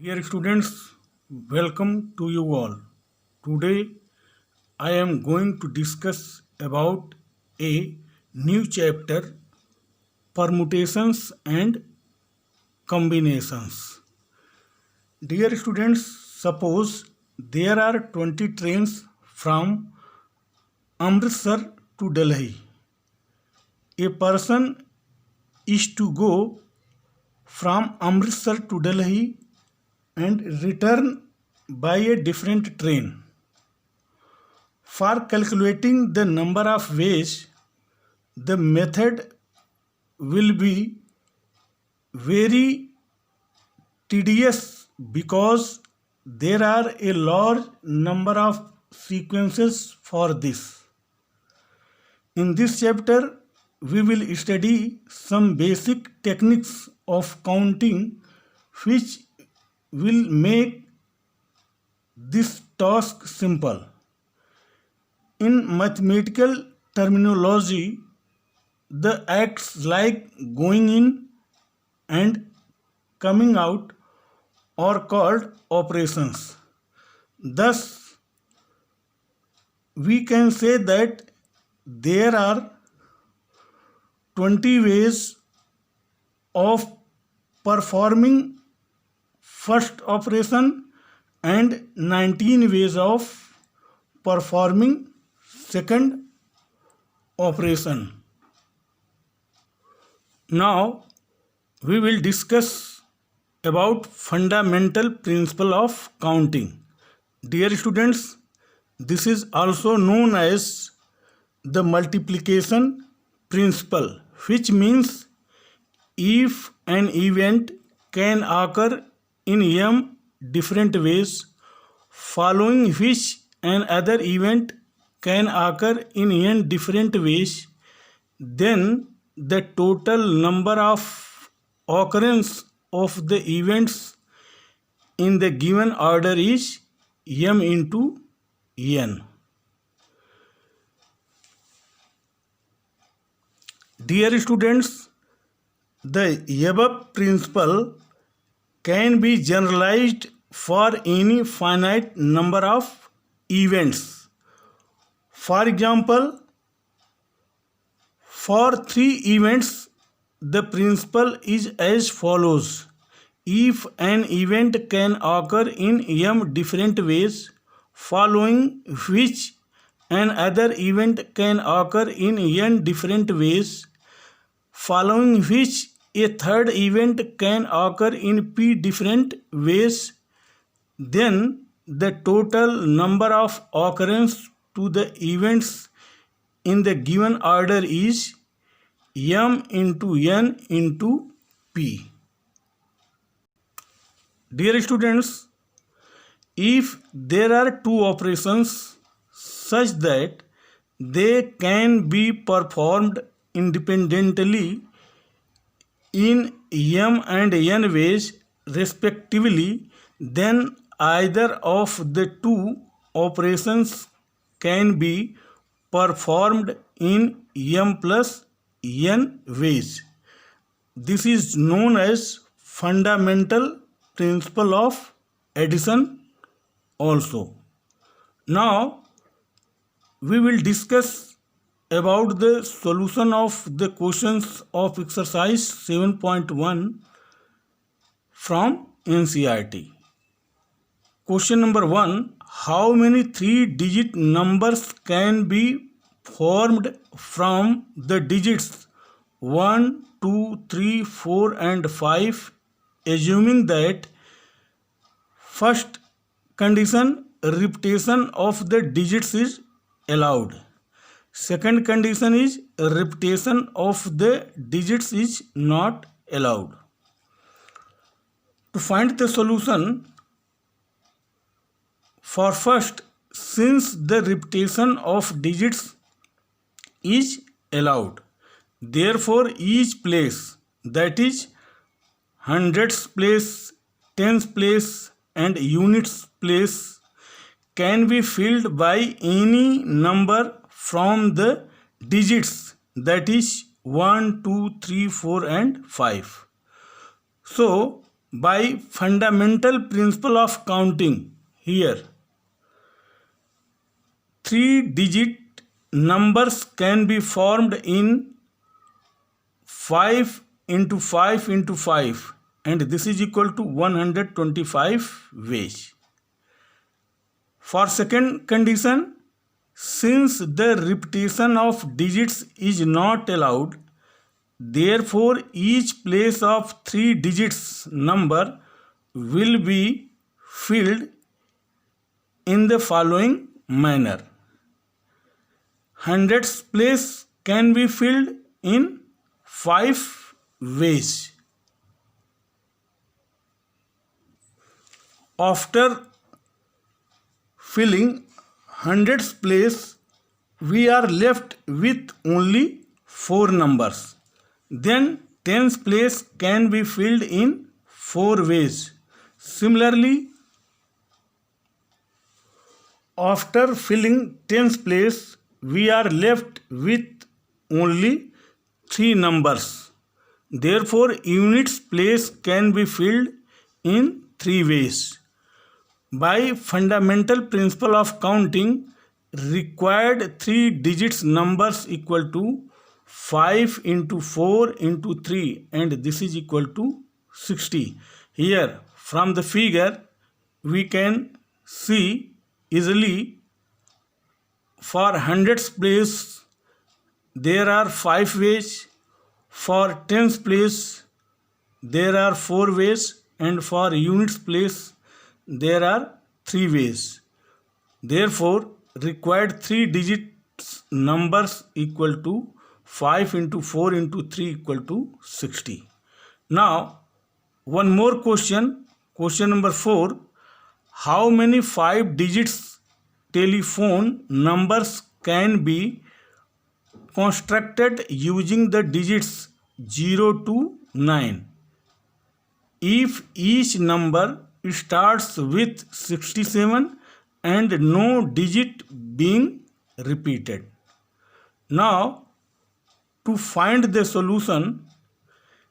Dear students, welcome to you all. Today I am going to discuss about a new chapter, permutations and combinations. Dear students, suppose there are 20 trains from Amritsar to Delhi. A person is to go from Amritsar to Delhi and return by a different train. For calculating the number of ways, the method will be very tedious because there are a large number of sequences for this. In this chapter, we will study some basic techniques of counting which will make this task simple. In mathematical terminology, the acts like going in and coming out are called operations. Thus, we can say that there are 20 ways of performing first operation and 19 ways of performing second operation. Now we will discuss about fundamental principle of counting. Dear students, this is also known as the multiplication principle, which means if an event can occur in m different ways, following which another event can occur in n different ways, then the total number of occurrence of the events in the given order is m into n. Dear students, the above principle can be generalized for any finite number of events. For example, for 3 events, the principle is as follows. If an event can occur in m different ways, following which another event can occur in n different ways, following which a third event can occur in p different ways, then the total number of occurrence to the events in the given order is m into n into p. Dear students, if there are two operations such that they can be performed independently in m and n ways respectively, then either of the two operations can be performed in m plus n ways. This is known as fundamental principle of addition also. Now we will discuss about the solution of the questions of exercise 7.1 from NCERT. Question number 1. How many 3-digit numbers can be formed from the digits 1, 2, 3, 4 and 5, assuming that first condition, repetition of the digits is allowed. Second condition is repetition of the digits is not allowed. To find the solution, for first, since the repetition of digits is allowed, therefore each place, that is hundreds place, tens place and units place, can be filled by any number from the digits, that is 1, 2, 3, 4 and 5. So by fundamental principle of counting. Here 3-digit numbers can be formed in 5 into 5 into 5, and this is equal to 125 ways. For second condition, since the repetition of digits is not allowed, therefore each place of 3 digits number will be filled in the following manner. Hundreds place can be filled in 5 ways. After filling hundreds place, we are left with only 4 numbers. Then tens place can be filled in 4 ways. Similarly, after filling tens place, we are left with only 3 numbers. Therefore, units place can be filled in 3 ways. By fundamental principle of counting, required 3 digits numbers equal to 5 into 4 into 3, and this is equal to 60. Here from the figure we can see easily, for hundreds place there are 5 ways, for tens place there are 4 ways, and for units place there are 3 ways. Therefore, required 3 digits numbers equal to 5 into 4 into 3 equal to 60. Now, one more question. Question number 4. How many 5 digits telephone numbers can be constructed using the digits 0 to 9 if each number starts with 67 and no digit being repeated? Now, to find the solution,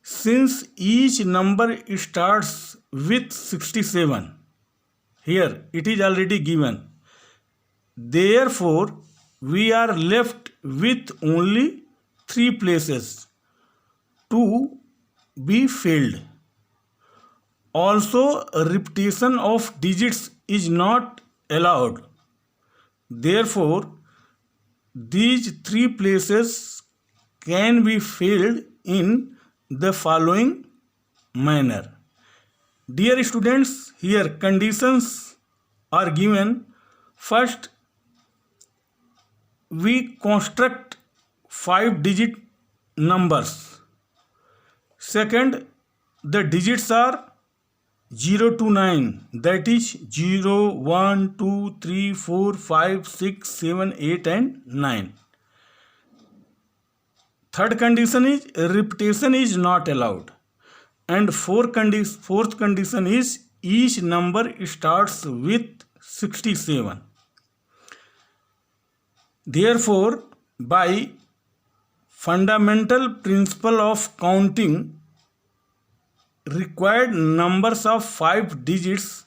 since each number starts with 67, here it is already given, therefore we are left with only 3 places to be filled. Also, repetition of digits is not allowed. Therefore, these 3 places can be filled in the following manner. Dear students, here conditions are given. First, we construct 5 digit numbers. Second, the digits are 0 to 9, that is 0, 1, 2, 3, 4, 5, 6, 7, 8 and 9. Third condition is repetition is not allowed. And fourth condition is each number starts with 67. Therefore, by fundamental principle of counting, required numbers of 5 digits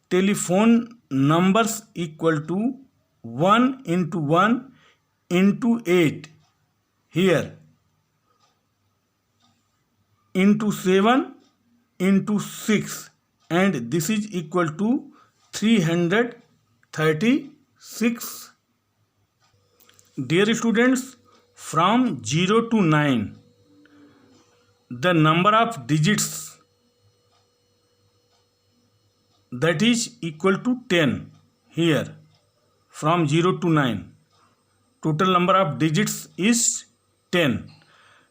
telephone numbers equal to 1 into 1 into 8, here into 7 into 6, and this is equal to 336. Dear students, from 0 to 9, the number of digits that is equal to 10. Here from 0 to 9, total number of digits is 10.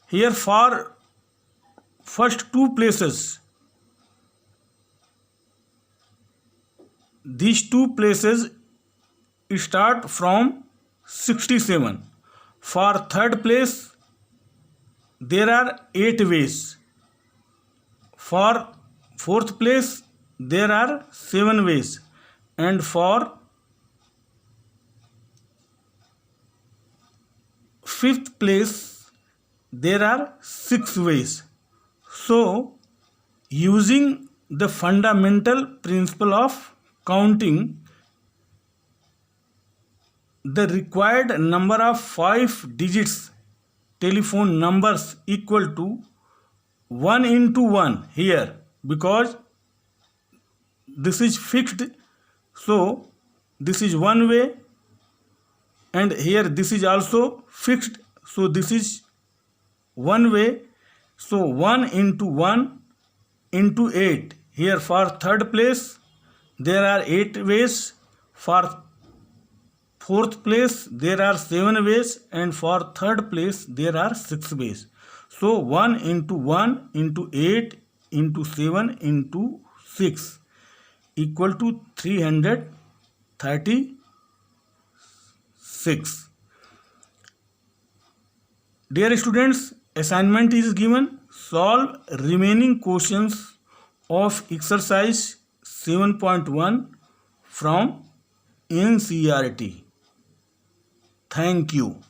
Here for first 2 places, these 2 places start from 67. For third place there are 8 ways. For fourth place there are 7 ways, and for fifth place there are 6 ways. So using the fundamental principle of counting. The required number of 5 digits telephone numbers equal to 1 into 1 here, because this is fixed, so this is one way, and here this is also fixed, so this is one way. So 1 into 1 into 8. Here for third place there are 8 ways, for fourth place there are 7 ways, and for third place there are 6 ways. So 1 into 1 into 8 into 7 into 6 equal to 336. Dear students, assignment is given. Solve remaining questions of exercise 7.1 from NCERT. Thank you.